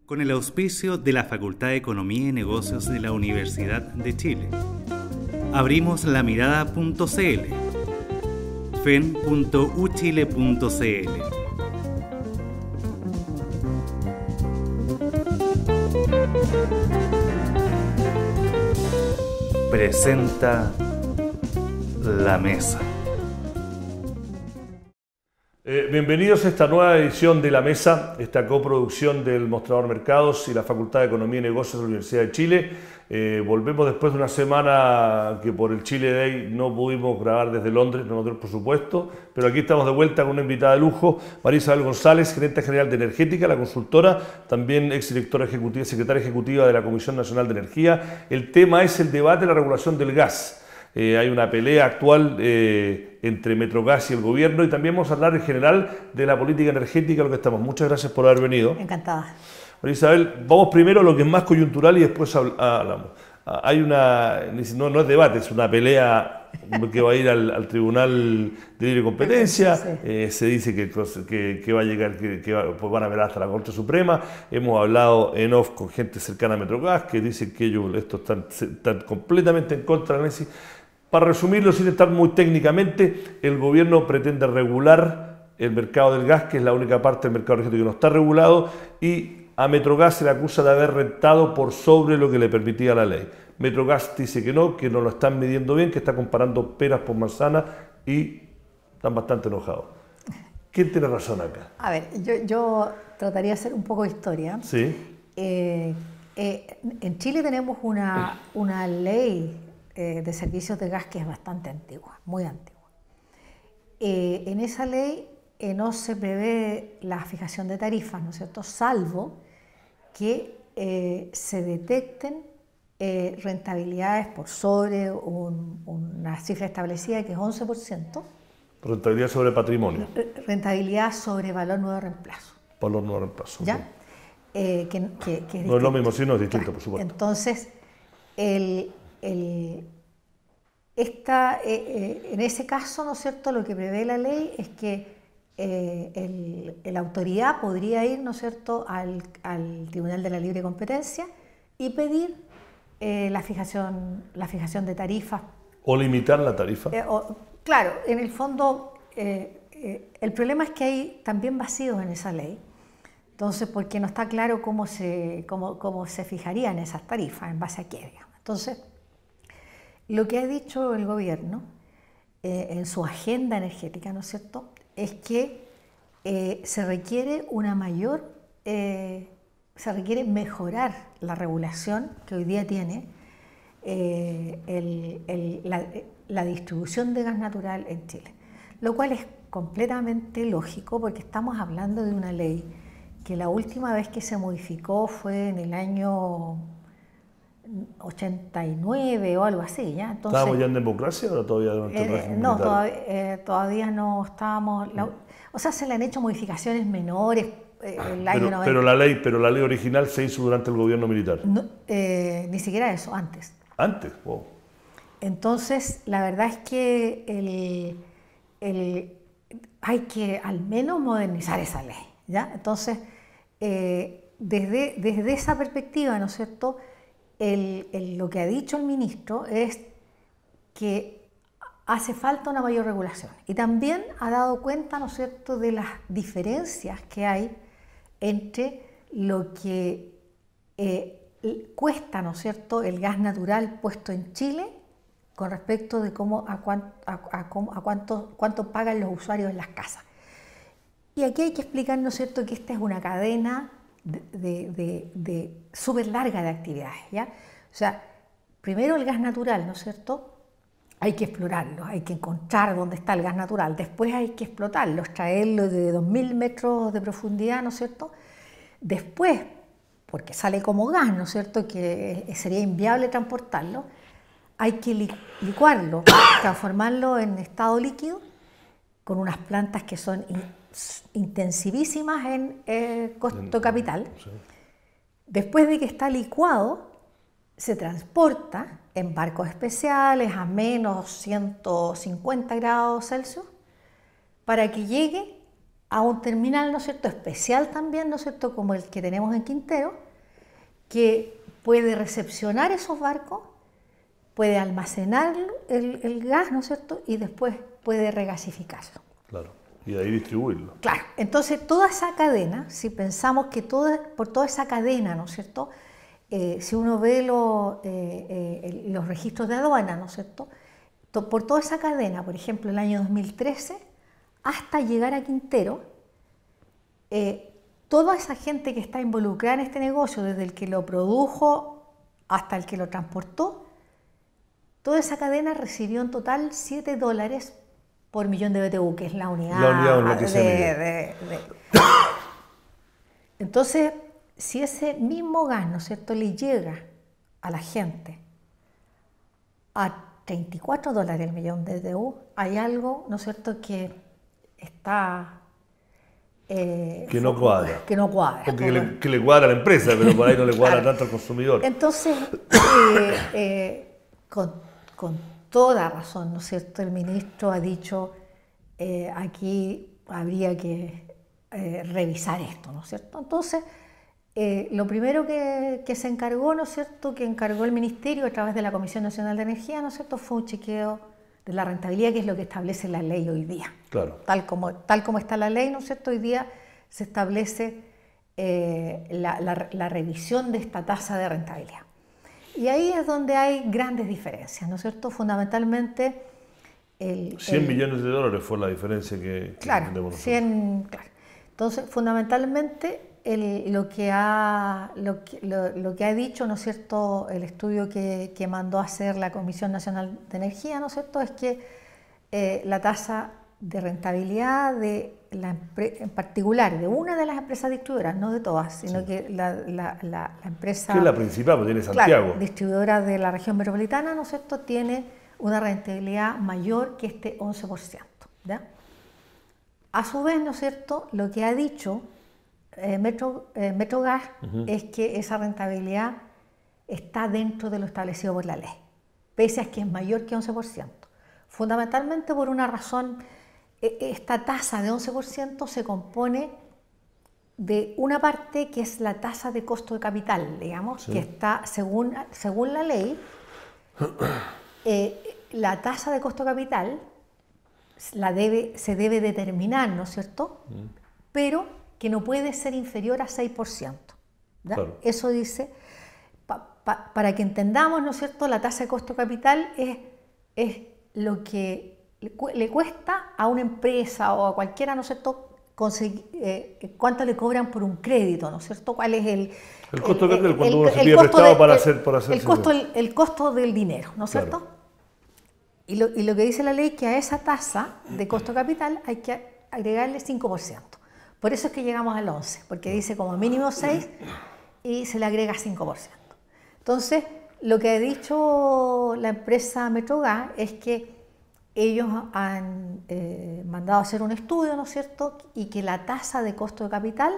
con el auspicio de la Facultad de Economía y Negocios de la Universidad de Chile. Abrimos la mirada.cl, fen.uchile.cl. Presenta La Mesa. Bienvenidos a esta nueva edición de La Mesa, esta coproducción del Mostrador Mercados y la Facultad de Economía y Negocios de la Universidad de Chile. Volvemos después de una semana que por el Chile Day no pudimos grabar desde Londres, no nos dio el presupuesto, pero aquí estamos de vuelta con una invitada de lujo, María Isabel González, gerente general de Energética, la consultora, también exdirectora ejecutiva, secretaria ejecutiva de la Comisión Nacional de Energía. El tema es el debate de la regulación del gas. Hay una pelea actual entre Metrogas y el gobierno, y también vamos a hablar en general de la política energética, lo que estamos. Muchas gracias por haber venido. Encantada. María Isabel, vamos primero a lo que es más coyuntural y después hablamos. Hay una, no es debate, es una pelea que va a ir al Tribunal de Libre Competencia. Sí. Se dice que va a llegar, pues van a ver hasta la Corte Suprema. Hemos hablado en off con gente cercana a Metrogas que dicen que ellos están completamente en contra del análisis. Para resumirlo, sin estar muy técnicamente, el gobierno pretende regular el mercado del gas, que es la única parte del mercado energético que no está regulado, y a Metrogas se le acusa de haber rentado por sobre lo que le permitía la ley. Metrogas dice que no lo están midiendo bien, que está comparando peras por manzanas y están bastante enojados. ¿Quién tiene razón acá? A ver, yo trataría de hacer un poco de historia. Sí. En Chile tenemos una ley de servicios de gas que es bastante antigua, muy antigua. En esa ley no se prevé la fijación de tarifas, ¿no es cierto?, salvo que se detecten rentabilidades por sobre una cifra establecida que es 11%. Rentabilidad sobre patrimonio. Rentabilidad sobre valor nuevo de reemplazo. Valor nuevo de reemplazo. ¿Ya? Okay. Que es no es lo mismo, sí, no es distinto, claro. Por supuesto. Entonces, en ese caso, ¿no es cierto?, lo que prevé la ley es que la autoridad podría ir, ¿no es cierto?, al Tribunal de la Libre Competencia y pedir la fijación de tarifas. O limitar la tarifa. Claro, en el fondo, el problema es que hay también vacíos en esa ley, entonces, porque no está claro cómo se fijarían esas tarifas, en base a qué, digamos. Entonces, lo que ha dicho el gobierno en su agenda energética, ¿no es cierto?, es que se requiere se requiere mejorar la regulación que hoy día tiene la distribución de gas natural en Chile, lo cual es completamente lógico porque estamos hablando de una ley que la última vez que se modificó fue en el año 89 o algo así, ¿ya? Entonces, ¿estábamos ya en democracia o todavía durante el régimen no, militar? todavía no estábamos. O sea, se le han hecho modificaciones menores el año 90. Pero la ley original se hizo durante el gobierno militar. No, ni siquiera eso, antes. Antes, wow. Entonces, la verdad es que hay que al menos modernizar esa ley, ¿ya? Entonces, desde esa perspectiva, ¿no es cierto?, lo que ha dicho el ministro es que hace falta una mayor regulación y también ha dado cuenta, ¿no es cierto?, de las diferencias que hay entre lo que cuesta, ¿no es cierto?, el gas natural puesto en Chile con respecto de cuánto pagan los usuarios en las casas. Y aquí hay que explicar, ¿no es cierto?, que esta es una cadena de súper larga de actividades, ¿ya? O sea, primero el gas natural, ¿no es cierto?, hay que explorarlo, hay que encontrar dónde está el gas natural, después hay que explotarlo, extraerlo de 2000 metros de profundidad, ¿no es cierto?, después, porque sale como gas, ¿no es cierto?, que sería inviable transportarlo, hay que licuarlo, transformarlo en estado líquido con unas plantas que son intensivísimas en costo capital. Sí. Después de que está licuado, se transporta en barcos especiales a menos 150 grados Celsius para que llegue a un terminal, ¿no es cierto?, especial también, ¿no es cierto?, como el que tenemos en Quintero, que puede recepcionar esos barcos, puede almacenar el gas, ¿no es cierto?, y después puede regasificarlo. Claro, y de ahí distribuirlo. Claro, entonces toda esa cadena, si pensamos que por toda esa cadena, ¿no es cierto?, si uno ve los registros de aduana, ¿no es cierto?, por toda esa cadena, por ejemplo, el año 2013, hasta llegar a Quintero, toda esa gente que está involucrada en este negocio, desde el que lo produjo hasta el que lo transportó, toda esa cadena recibió en total $7 por millón de BTU, que es la unidad, en la que se mide. Entonces, si ese mismo gas, ¿no es cierto?, le llega a la gente a $34 el millón de BTU, hay algo, ¿no es cierto?, que está... que no cuadra. Que no cuadra. Que le cuadra a la empresa, pero por ahí no le cuadra tanto al consumidor. Entonces, con toda razón, ¿no es cierto?, el ministro ha dicho, aquí habría que revisar esto, ¿no es cierto? Entonces, lo primero que se encargó, ¿no es cierto?, que encargó el ministerio a través de la Comisión Nacional de Energía, ¿no es cierto?, fue un chequeo de la rentabilidad, que es lo que establece la ley hoy día. Claro. Tal como está la ley, ¿no es cierto?, hoy día se establece la revisión de esta tasa de rentabilidad. Y ahí es donde hay grandes diferencias, ¿no es cierto? Fundamentalmente... 100 millones de dólares fue la diferencia que claro, entendemos nosotros. 100, claro. Entonces, fundamentalmente, lo que ha dicho, ¿no es cierto?, el estudio que mandó a hacer la Comisión Nacional de Energía, ¿no es cierto?, es que la tasa de rentabilidad en particular de una de las empresas distribuidoras, no de todas, sino que la empresa... Que es la principal, porque tiene Santiago. Claro, distribuidora de la región metropolitana, ¿no es cierto?, tiene una rentabilidad mayor que este 11%. ¿Ya? A su vez, ¿no es cierto?, lo que ha dicho Metrogas es que esa rentabilidad está dentro de lo establecido por la ley, pese a que es mayor que 11%. Fundamentalmente por una razón, esta tasa de 11% se compone de una parte que es la tasa de costo de capital, digamos, sí, que está, según la ley, la tasa de costo de capital se debe determinar, ¿no es cierto?, pero que no puede ser inferior a 6%. Claro. Eso dice, para que entendamos, ¿no es cierto?, la tasa de costo de capital es lo que le cuesta a una empresa o a cualquiera, ¿no es cierto?, cuánto le cobran por un crédito, ¿no es cierto? ¿Cuál es el costo de capital cuando uno se pide prestado para hacer el costo del dinero, ¿no es cierto? Claro. Y lo que dice la ley es que a esa tasa de costo de capital hay que agregarle 5%. Por eso es que llegamos al 11%, porque dice como mínimo 6% y se le agrega 5%. Entonces, lo que ha dicho la empresa Metrogas es que ellos han mandado a hacer un estudio, ¿no es cierto?, y que la tasa de costo de capital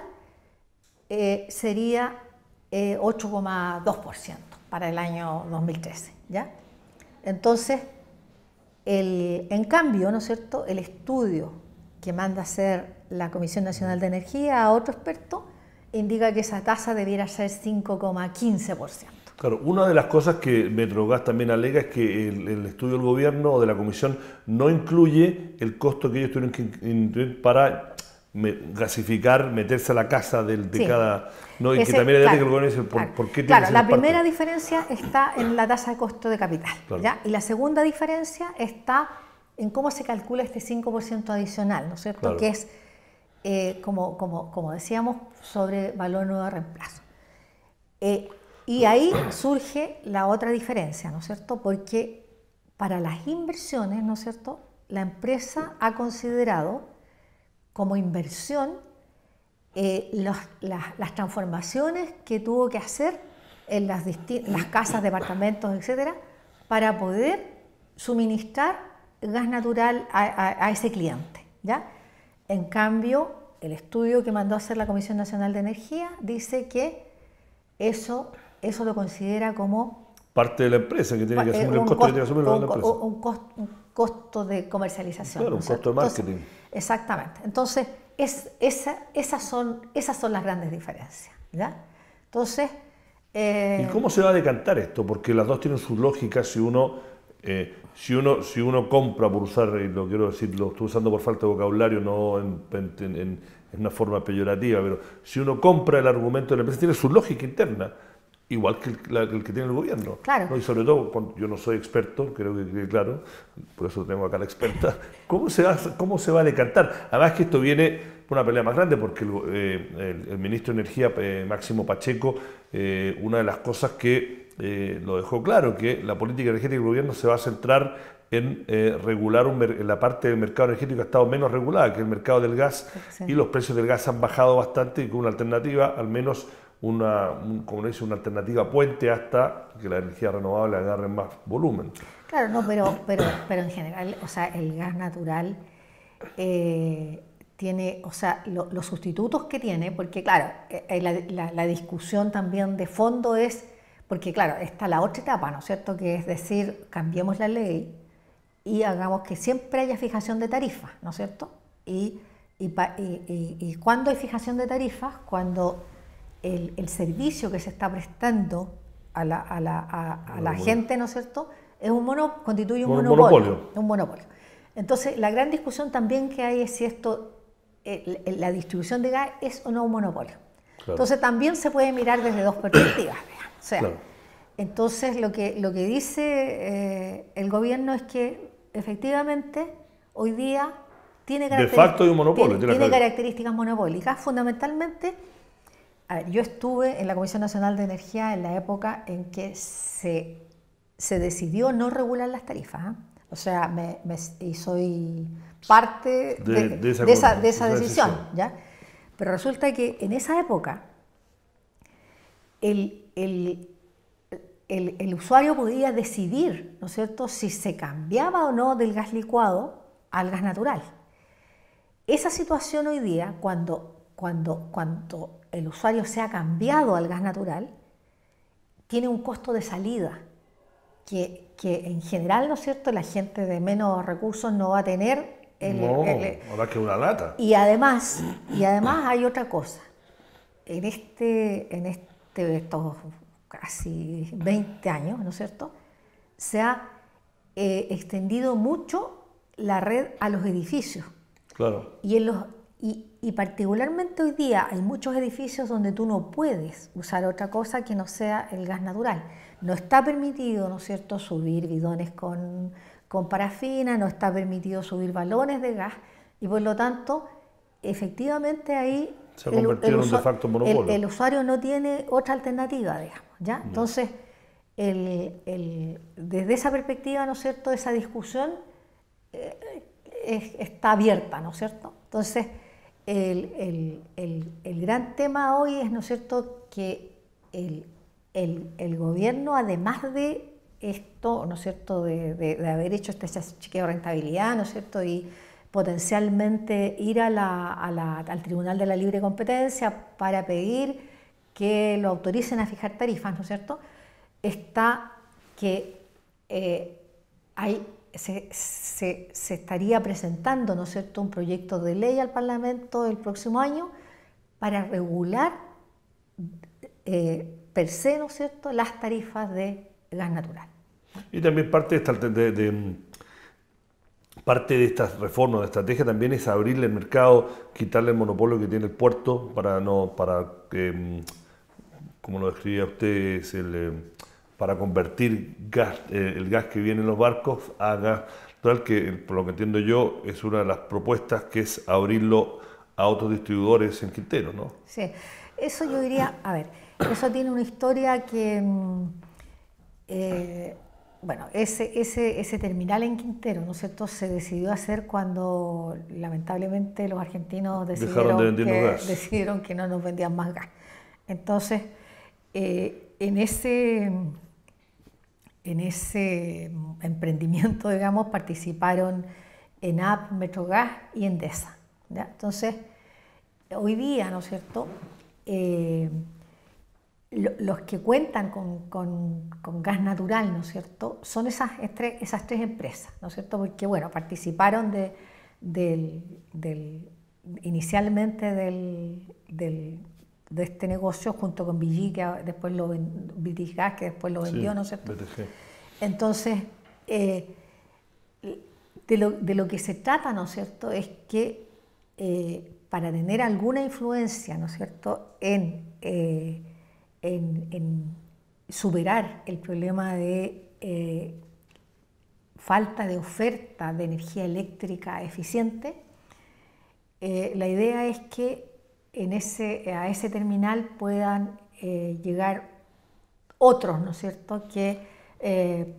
sería 8,2% para el año 2013, ¿ya? Entonces, en cambio, ¿no es cierto?, el estudio que manda a hacer la Comisión Nacional de Energía a otro experto indica que esa tasa debiera ser 5,15%. Claro, una de las cosas que Metrogas también alega es que el estudio del gobierno o de la comisión no incluye el costo que ellos tuvieron que incluir para gasificar, meterse a la casa de sí, cada... ¿no? Y que también hay que el gobierno dice, ¿por qué tiene claro, que ser la primera diferencia está en la tasa de costo de capital, claro, ¿ya? Y la segunda diferencia está en cómo se calcula este 5% adicional, ¿no es cierto? Claro. Que es, como decíamos, sobre valor nuevo de reemplazo. Y ahí surge la otra diferencia, ¿no es cierto? Porque para las inversiones, ¿no es cierto?, la empresa ha considerado como inversión las transformaciones que tuvo que hacer en las casas, departamentos, etcétera, para poder suministrar gas natural a ese cliente, ¿ya? En cambio, el estudio que mandó a hacer la Comisión Nacional de Energía dice que eso lo considera como... parte de la empresa, que tiene que asumir el costo que tiene que asumir la empresa. Un costo de comercialización. Claro, un costo de marketing. Entonces, exactamente. Entonces, esas son las grandes diferencias, ¿ya? Entonces... ¿Y cómo se va a decantar esto? Porque las dos tienen su lógica. Si uno compra, por usar, y lo quiero decir, lo estoy usando por falta de vocabulario, no en una forma peyorativa, pero si uno compra el argumento de la empresa, tiene su lógica interna, igual que el que tiene el gobierno. Claro. ¿No? Y sobre todo, yo no soy experto, creo que quede claro, por eso tengo acá la experta, ¿cómo se va a decantar? Además que esto viene por una pelea más grande, porque el ministro de Energía, Máximo Pacheco, una de las cosas que lo dejó claro, que la política energética del gobierno se va a centrar en regular en la parte del mercado energético que ha estado menos regulada, que es el mercado del gas, sí. Y los precios del gas han bajado bastante, y con una alternativa, al menos como dice, una alternativa puente hasta que la energía renovable agarre más volumen. Claro, no, pero en general, o sea, el gas natural tiene, o sea, los sustitutos que tiene, porque claro, la discusión también de fondo es, porque claro, está la otra etapa, ¿no es cierto?, que es decir, cambiemos la ley y hagamos que siempre haya fijación de tarifas, ¿no es cierto? Y ¿cuándo hay fijación de tarifas? Cuando el servicio que se está prestando a la gente, ¿no es cierto?, constituye un monopolio. Un monopolio. Entonces, la gran discusión también que hay es si esto, la distribución de gas es o no un monopolio. Claro. Entonces, también se puede mirar desde dos perspectivas. O sea, claro. Entonces, lo que dice el gobierno es que efectivamente hoy día tiene características monopólicas. Fundamentalmente, a ver, yo estuve en la Comisión Nacional de Energía en la época en que se decidió no regular las tarifas, ¿eh? O sea, y soy parte de esa decisión, ¿ya? Pero resulta que en esa época el usuario podía decidir, ¿no es cierto?, si se cambiaba o no del gas licuado al gas natural. Esa situación hoy día, cuando el usuario se ha cambiado al gas natural, tiene un costo de salida que en general, ¿no es cierto?, la gente de menos recursos no va a tener. Ahora que una lata. Y además hay otra cosa. En estos casi 20 años, ¿no es cierto?, se ha extendido mucho la red a los edificios. Claro. Y particularmente hoy día hay muchos edificios donde tú no puedes usar otra cosa que no sea el gas natural. No está permitido, ¿no es cierto?, subir bidones con parafina, no está permitido subir balones de gas, y por lo tanto, efectivamente ahí se ha convertido en un de facto monopolio. El usuario no tiene otra alternativa, digamos, ¿ya? Entonces, desde esa perspectiva, ¿no es cierto?, esa discusión está abierta, ¿no es cierto? Entonces, el gran tema hoy es, ¿no es cierto?, que el gobierno, además de esto, ¿no es cierto?, de haber hecho este chequeo de rentabilidad, ¿no es cierto?, y potencialmente ir al Tribunal de la Libre Competencia para pedir que lo autoricen a fijar tarifas, ¿no es cierto?, está que se estaría presentando, ¿no es cierto?, un proyecto de ley al Parlamento el próximo año para regular per se, ¿no es cierto?, las tarifas de gas natural. Y también parte de estas reformas de estrategia también es abrirle el mercado, quitarle el monopolio que tiene el puerto para que, como lo describía usted, para convertir el gas que viene en los barcos a gas natural, que por lo que entiendo yo es una de las propuestas, que es abrirlo a otros distribuidores en Quintero, ¿no? Sí, eso yo diría, a ver, eso tiene una historia que, bueno, ese terminal en Quintero, ¿no es cierto?, se decidió hacer cuando lamentablemente los argentinos decidieron que no nos vendían más gas. Entonces, en ese emprendimiento, digamos, participaron ENAP, Metrogas y Endesa, ¿ya? Entonces, hoy día, ¿no es cierto?, los que cuentan con gas natural, ¿no es cierto?, son esas tres empresas, ¿no es cierto?, porque, bueno, participaron inicialmente de este negocio junto con BG, que después British Gas, que después lo vendió, ¿no es cierto? BTG. Entonces, de lo que se trata, ¿no es cierto?, es que para tener alguna influencia, ¿no es cierto?, en superar el problema de falta de oferta de energía eléctrica eficiente, la idea es que a ese terminal puedan llegar otros, ¿no es cierto?, que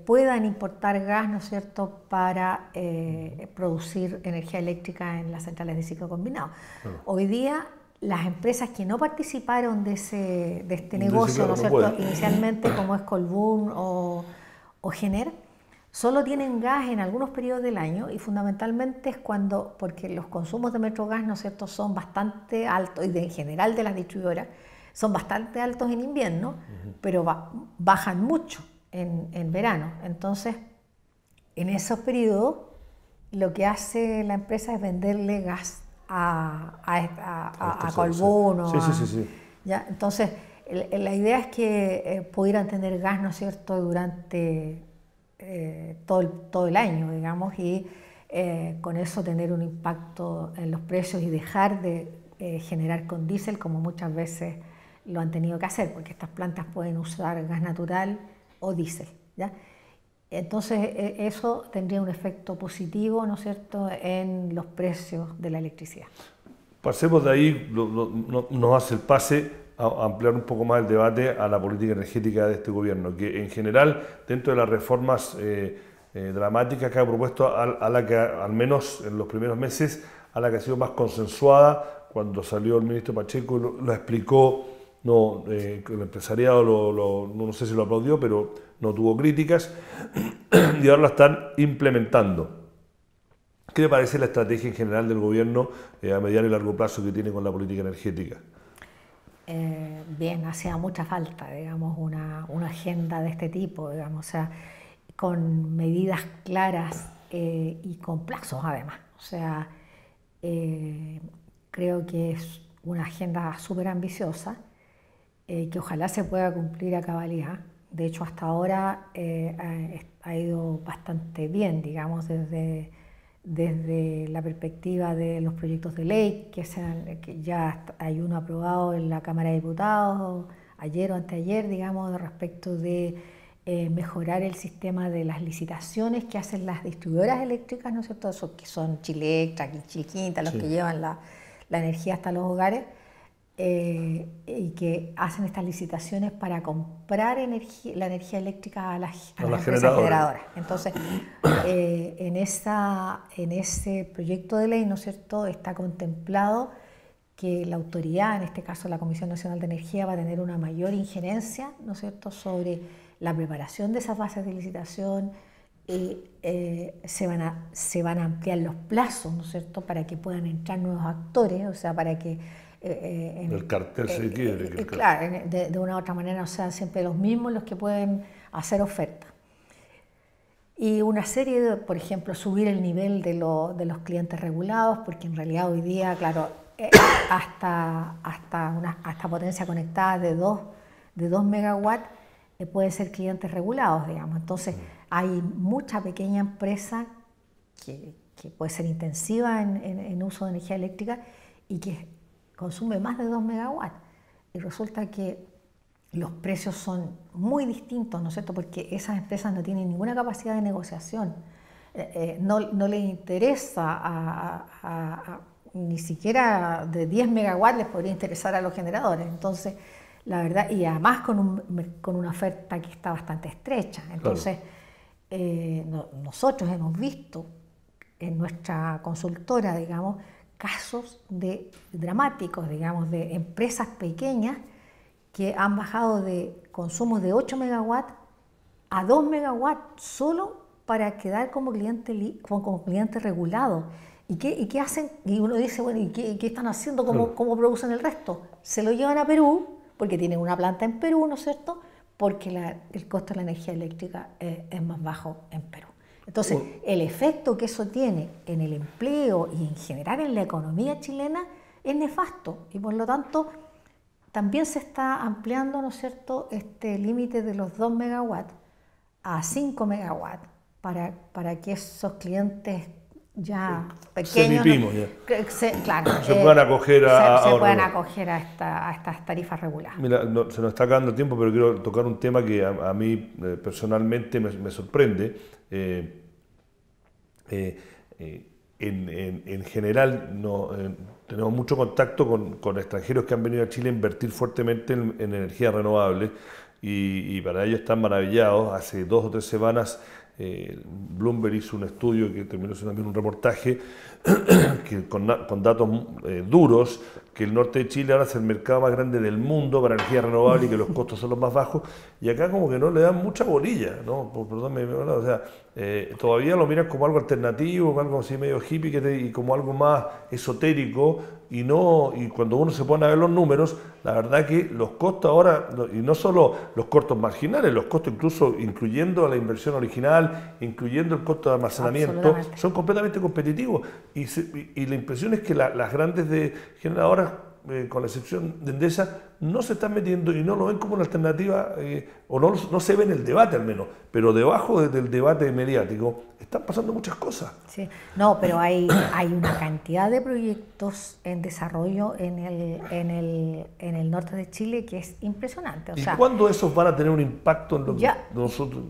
puedan importar gas, ¿no es cierto?, para producir energía eléctrica en las centrales de ciclo combinado. Hoy día, las empresas que no participaron de este negocio, ¿no es cierto?, inicialmente, como es Colbún o Gener, solo tienen gas en algunos periodos del año y fundamentalmente es porque los consumos de Metrogas, ¿no es cierto?, son bastante altos, y en general de las distribuidoras, son bastante altos en invierno, pero bajan mucho en verano. Entonces, en esos periodos, lo que hace la empresa es venderle gas a Colbún. Sí. ¿Ya? Entonces, la idea es que pudieran tener gas, ¿no es cierto?, durante todo el año, digamos, y con eso tener un impacto en los precios y dejar de generar con diésel, como muchas veces lo han tenido que hacer, porque estas plantas pueden usar gas natural o diésel, ¿ya? Entonces, eso tendría un efecto positivo, ¿no es cierto?, en los precios de la electricidad. Pasemos de ahí, nos hace el pase a ampliar un poco más el debate a la política energética de este gobierno, que en general, dentro de las reformas dramáticas que ha propuesto, a la que, al menos en los primeros meses, a la que ha sido más consensuada, cuando salió el ministro Pacheco lo explicó, el empresariado no sé si lo aplaudió, pero no tuvo críticas, y ahora la están implementando. ¿Qué le parece la estrategia en general del gobierno a mediano y largo plazo que tiene con la política energética? Bien, hacía mucha falta, digamos, una agenda de este tipo, digamos, o sea, con medidas claras y con plazos además. O sea, creo que es una agenda súper ambiciosa, que ojalá se pueda cumplir a cabalidad. De hecho, hasta ahora ha ido bastante bien, digamos, desde la perspectiva de los proyectos de ley, que ya hay uno aprobado en la Cámara de Diputados, ayer o anteayer, digamos, respecto de mejorar el sistema de las licitaciones que hacen las distribuidoras eléctricas, ¿no es cierto?, esos que son Chilectra, Chilquinta, los que llevan la energía hasta los hogares, y que hacen estas licitaciones para comprar la energía eléctrica a las empresas generadoras. Entonces, en ese proyecto de ley, ¿no es cierto?, está contemplado que la autoridad, en este caso la Comisión Nacional de Energía, va a tener una mayor injerencia, ¿no es cierto?, sobre la preparación de esas bases de licitación, y se van a ampliar los plazos, ¿no es cierto?, para que puedan entrar nuevos actores, o sea, para que el cartel se quiere. Claro, de una u otra manera, o sea, siempre los mismos los que pueden hacer ofertas. Y una serie de, por ejemplo, subir el nivel de los clientes regulados, porque en realidad hoy día, claro, hasta potencia conectada de 2 megawatts pueden ser clientes regulados, digamos. Entonces, hay mucha pequeña empresa que puede ser intensiva en uso de energía eléctrica y que consume más de 2 megawatts. Y resulta que los precios son muy distintos, ¿no es cierto?, porque esas empresas no tienen ninguna capacidad de negociación. No les interesa ni siquiera de 10 megawatts les podría interesar a los generadores. Entonces, la verdad, y además con una oferta que está bastante estrecha. Entonces, nosotros hemos visto en nuestra consultora, digamos, casos dramáticos, digamos, de empresas pequeñas que han bajado de consumos de 8 megawatts a 2 megawatts solo para quedar como cliente regulado. ¿Y qué hacen? Y uno dice, bueno, ¿y qué están haciendo? ¿Cómo producen el resto? Se lo llevan a Perú, porque tienen una planta en Perú, ¿no es cierto?, porque el costo de la energía eléctrica es más bajo en Perú. Entonces, el efecto que eso tiene en el empleo y en general en la economía chilena es nefasto y por lo tanto también se está ampliando, ¿no es cierto?, este límite de los 2 megawatts a 5 megawatts para que esos clientes ya pequeños se puedan acoger a estas tarifas reguladas. Mira, se nos está acabando el tiempo, pero quiero tocar un tema que a mí personalmente me sorprende. En general tenemos mucho contacto con extranjeros que han venido a Chile a invertir fuertemente en energías renovables y para ellos están maravillados. Hace 2 o 3 semanas Bloomberg hizo un estudio que terminó siendo también un reportaje que con datos duros, que el norte de Chile ahora es el mercado más grande del mundo para energía renovable y que los costos son los más bajos, y acá como que no le dan mucha bolilla, ¿no? O sea, todavía lo miran como algo alternativo, como algo así medio hippie y como algo más esotérico, y cuando uno se pone a ver los números, la verdad que los costos ahora, y no solo los costos marginales, los costos incluso incluyendo la inversión original, incluyendo el costo de almacenamiento, son completamente competitivos. Y la impresión es que las grandes generadoras, con la excepción de Endesa, no se están metiendo y no lo ven como una alternativa, o no se ve en el debate al menos, pero debajo del debate mediático están pasando muchas cosas. Sí, no, pero hay una cantidad de proyectos en desarrollo en el norte de Chile que es impresionante. ¿Y cuándo esos van a tener un impacto en lo que nosotros?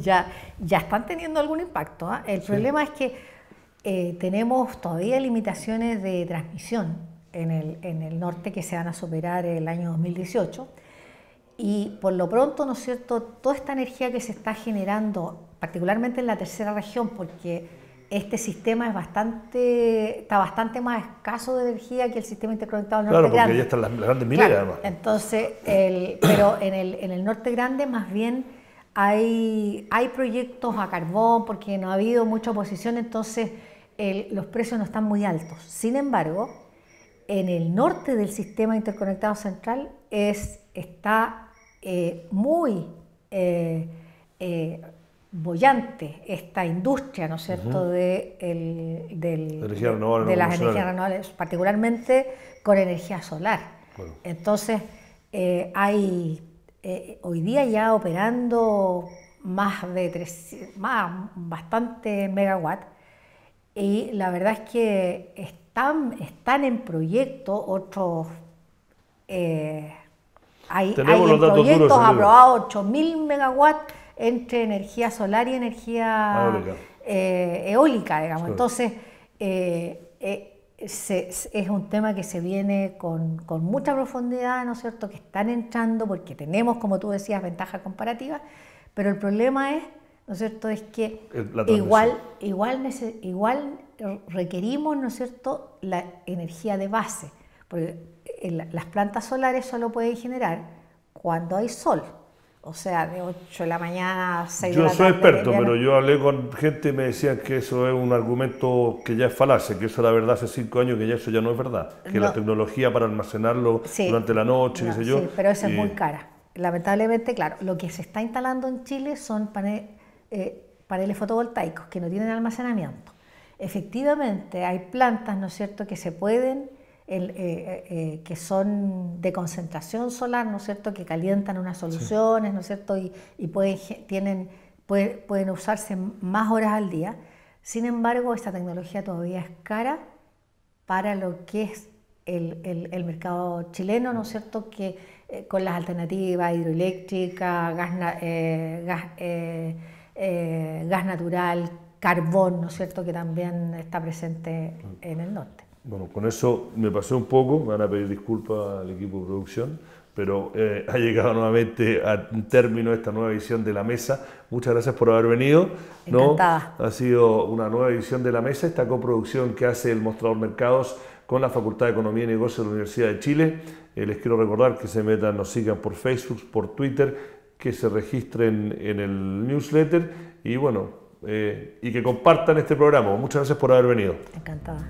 Ya están teniendo algún impacto, ¿eh? El problema es que tenemos todavía limitaciones de transmisión en el norte que se van a superar el año 2018 y por lo pronto, ¿no es cierto?, toda esta energía que se está generando, particularmente en la tercera región, porque este sistema está bastante más escaso de energía que el sistema interconectado del norte grande. Claro, porque ya están las grandes mineras además. Entonces, pero en el norte grande más bien hay proyectos a carbón porque no ha habido mucha oposición, entonces los precios no están muy altos. Sin embargo, en el norte del sistema interconectado central está muy bollante esta industria, ¿no es cierto?, de las energías renovables, particularmente con energía solar. Bueno. Entonces, hay hoy día ya operando bastante megawatts y la verdad es que están en proyecto otros, hay proyectos aprobados 8.000 megawatts entre energía solar y energía eólica, digamos. Sí. Entonces, es un tema que se viene con mucha profundidad, ¿no es cierto?, que están entrando porque tenemos, como tú decías, ventajas comparativas, pero el problema es, ¿no es cierto?, es que igual requerimos, ¿no es cierto?, la energía de base, porque las plantas solares solo pueden generar cuando hay sol, o sea, de 8 de la mañana a 6 de la tarde. Yo soy experto, pero yo hablé con gente y me decían que eso es un argumento que ya es falacia, que eso era verdad hace 5 años, que ya eso ya no es verdad, que la tecnología para almacenarlo durante la noche, qué sé yo. Sí, pero esa es muy cara. Lamentablemente, claro, lo que se está instalando en Chile son paneles fotovoltaicos que no tienen almacenamiento. Efectivamente, hay plantas, ¿no es cierto?, que se pueden, que son de concentración solar, ¿no es cierto?, que calientan unas soluciones, ¿no es cierto?, y pueden usarse más horas al día. Sin embargo, esta tecnología todavía es cara para lo que es el mercado chileno, ¿no es cierto?, que con las alternativas hidroeléctricas, gas natural, carbón, ¿no es cierto?, que también está presente en el norte. Bueno, con eso me pasé un poco, me van a pedir disculpas al equipo de producción, pero ha llegado nuevamente a un término esta nueva edición de La Mesa. Muchas gracias por haber venido. Encantada. Ha sido una nueva edición de La Mesa, esta coproducción que hace el Mostrador Mercados con la Facultad de Economía y Negocios de la Universidad de Chile. Les quiero recordar que se metan, nos sigan por Facebook, por Twitter, que se registren en el newsletter y bueno, y que compartan este programa. Muchas gracias por haber venido. Encantada.